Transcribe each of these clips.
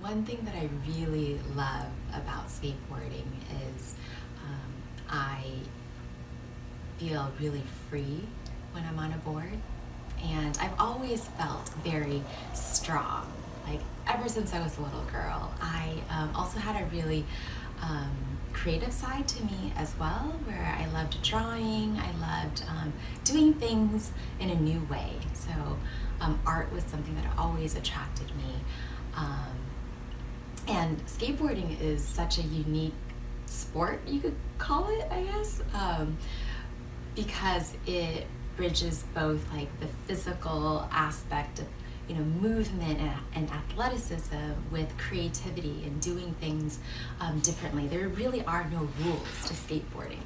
One thing that I really love about skateboarding is I feel really free when I'm on a board. And I've always felt very strong. Like ever since I was a little girl, I also had a really creative side to me as well, where I loved drawing. I loved doing things in a new way. So art was something that always attracted me. And skateboarding is such a unique sport, you could call it, I guess, because it bridges both like the physical aspect of movement and athleticism with creativity and doing things differently. There really are no rules to skateboarding.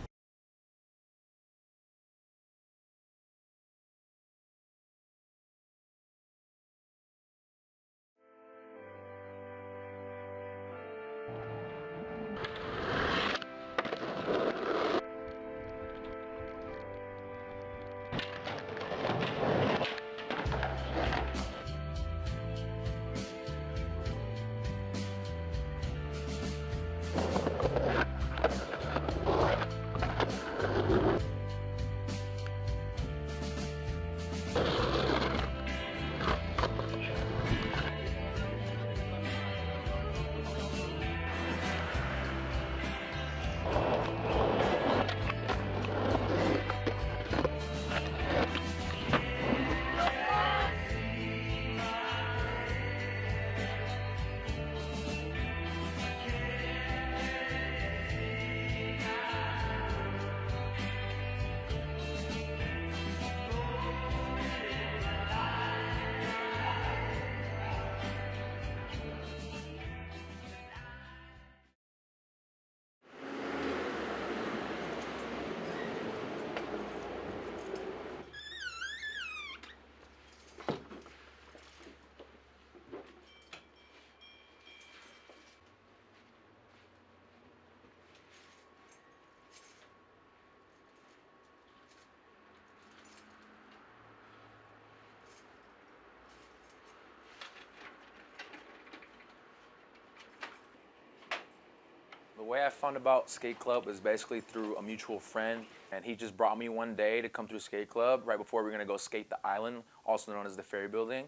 The way I found about skate club is basically through a mutual friend, and he just brought me one day to come to a skate club right before we were gonna go skate the island, also known as the Ferry Building,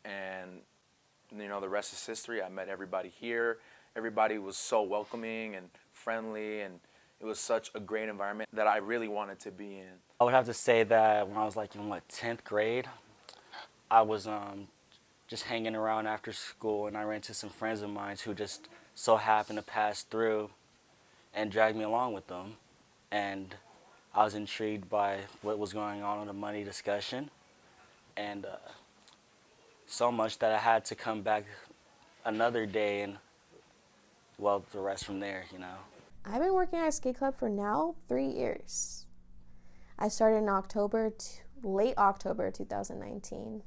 and the rest is history. I met everybody here. Everybody was so welcoming and friendly, and it was such a great environment that I really wanted to be in. I would have to say that when I was like in 10th grade, I was just hanging around after school, and I ran into some friends of mine who just so happened to pass through and dragged me along with them. And I was intrigued by what was going on in the money discussion, and so much that I had to come back another day, and well, the rest from there. I've been working at a skate club for now 3 years. I started in late October 2019,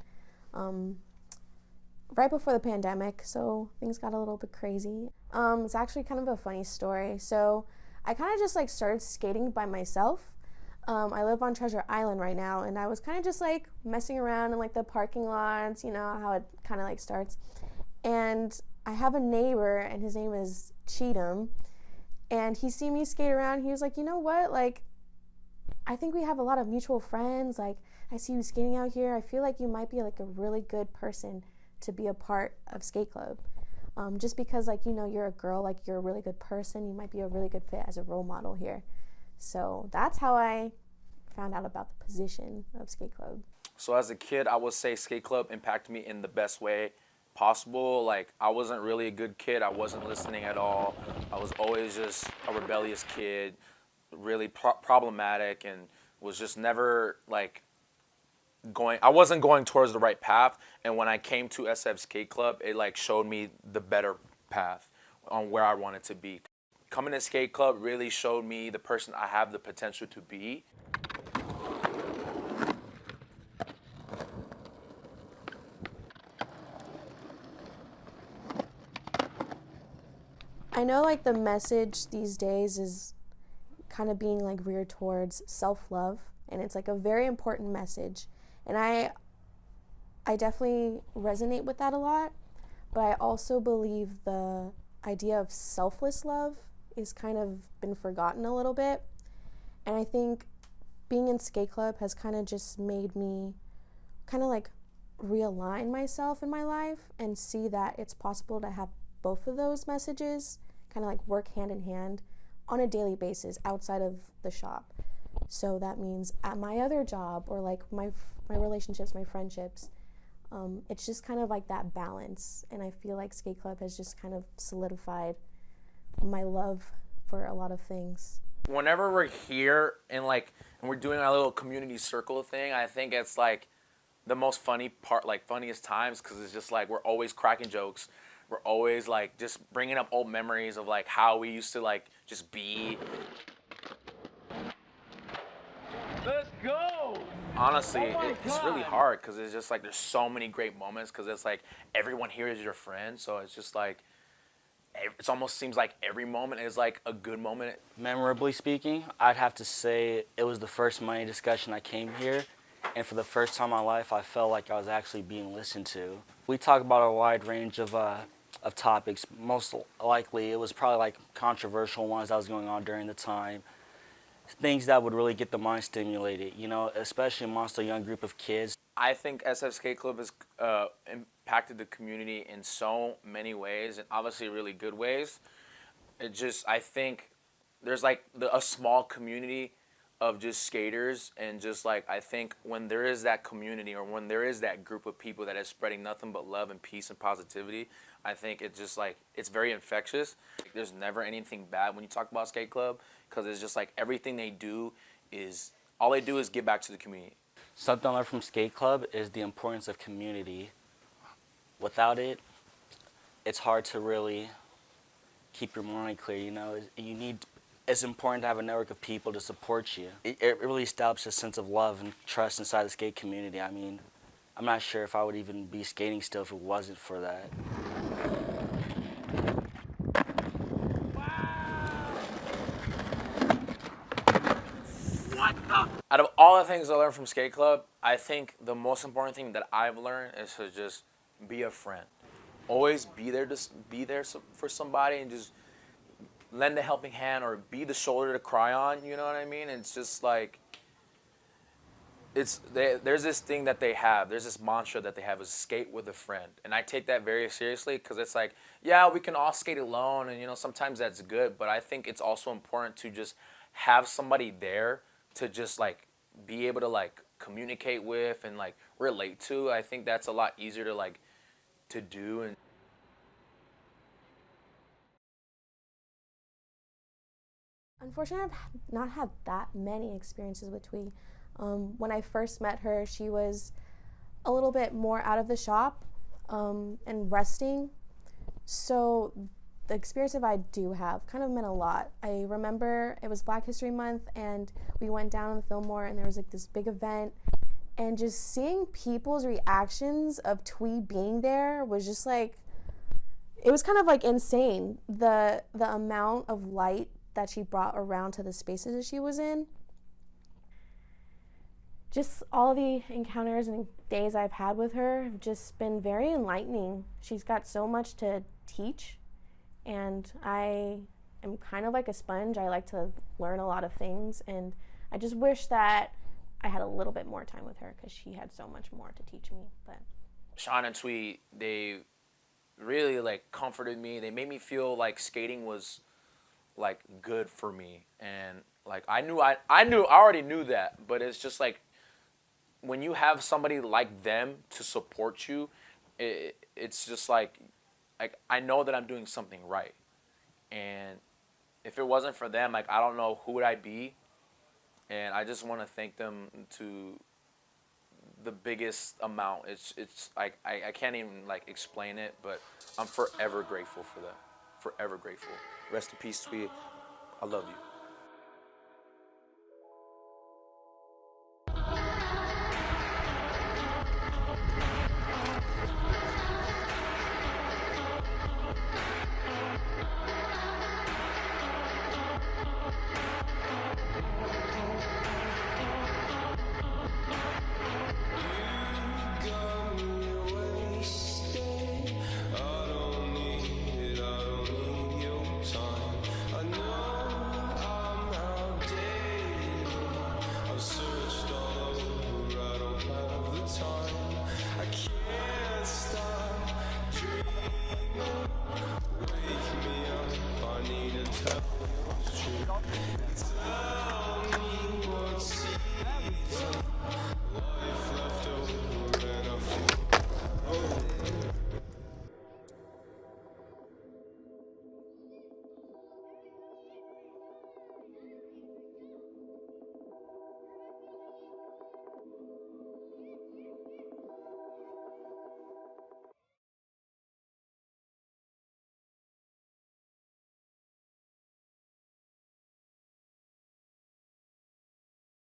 right before the pandemic, so things got a little bit crazy. It's actually kind of a funny story. So I kind of just started skating by myself. I live on Treasure Island right now, and I was kind of just messing around in the parking lots, how it kind of starts. And I have a neighbor, and his name is Cheatham, and he see me skate around. He was like, you know what, I think we have a lot of mutual friends. I see you skating out here. I feel like you might be a really good person to be a part of skate club. Just because you're a girl, you're a really good person. You might be a really good fit as a role model here. So that's how I found out about the position of skate club. So as a kid, I would say skate club impacted me in the best way possible. I wasn't really a good kid. I wasn't listening at all. I was always just a rebellious kid, really problematic, and was just never I wasn't going towards the right path. And when I came to SF Skate Club, it showed me the better path on where I wanted to be. Coming to skate club really showed me the person I have the potential to be. I know the message these days is kind of being reared towards self-love, and it's a very important message, and I definitely resonate with that a lot. but I also believe the idea of selfless love is kind of been forgotten a little bit. And I think being in skate club has kind of just made me kind of like realign myself in my life and see that it's possible to have both of those messages kind of like work hand in hand on a daily basis outside of the shop. So that means at my other job or like my relationships, my friendships, it's just kind of like that balance. And I feel like skate club has just kind of solidified my love for a lot of things. Whenever we're here and we're doing our little community circle thing, I think it's like the most funny part, like funniest times, because it's just like we're always cracking jokes. We're always like just bringing up old memories of like how we used to like just be. Let's go! Honestly, Oh it's really hard because it's just like there's so many great moments because it's like everyone here is your friend. So it's just like it almost seems like every moment is like a good moment. Memorably speaking, I'd have to say it was the first money discussion I came here, and for the first time in my life, I felt like I was actually being listened to. We talk about a wide range of topics. Most likely, it was probably like controversial ones that was going on during the time. Things that would really get the mind stimulated, you know, especially amongst a young group of kids. I think SF Skate Club has impacted the community in so many ways, and obviously really good ways. I think there's like a small community of just skaters, and just like I think when there is that community or when there is that group of people that is spreading nothing but love and peace and positivity, I think it's just like it's very infectious. There's never anything bad when you talk about skate club because it's just like everything they do is all they do is give back to the community. Something I learned from skate club is the importance of community. Without it, it's hard to really keep your mind clear. You know, it's important to have a network of people to support you. It really establishes a sense of love and trust inside the skate community. I mean, I'm not sure if I would even be skating still if it wasn't for that. Out of all the things I learned from skate club, I think the most important thing that I've learned is to just be a friend. Always be there for somebody and just lend a helping hand or be the shoulder to cry on, you know what I mean? It's just like there's this thing that they have. There's this mantra that they have is skate with a friend. And I take that very seriously because it's like, yeah, we can all skate alone and, you know, sometimes that's good. But I think it's also important to just have somebody there to just, like, be able to, like, communicate with and, like, relate to. I think that's a lot easier to, like, to do. And Unfortunately, I've not had that many experiences with Twee. When I first met her, she was a little bit more out of the shop and resting. So the experience that I do have kind of meant a lot. I remember it was Black History Month and we went down in the Fillmore and there was like this big event, and just seeing people's reactions of Twee being there was just like, it was kind of like insane. The amount of light that she brought around to the spaces that she was in. Just all the encounters and days I've had with her have just been very enlightening. She's got so much to teach, and I am kind of like a sponge. I like to learn a lot of things, and I just wish that I had a little bit more time with her because she had so much more to teach me. But Sean and Twee, they really, like, comforted me. They made me feel like skating was, like, good for me. And, like, I already knew that, but it's just like when you have somebody like them to support you, it's just like I know that I'm doing something right. And if it wasn't for them, like, I don't know who would I be. And I just want to thank them to the biggest amount. It's like I can't even, like, explain it, but I'm forever grateful for that. Forever grateful. Rest in peace, Twee. I love you.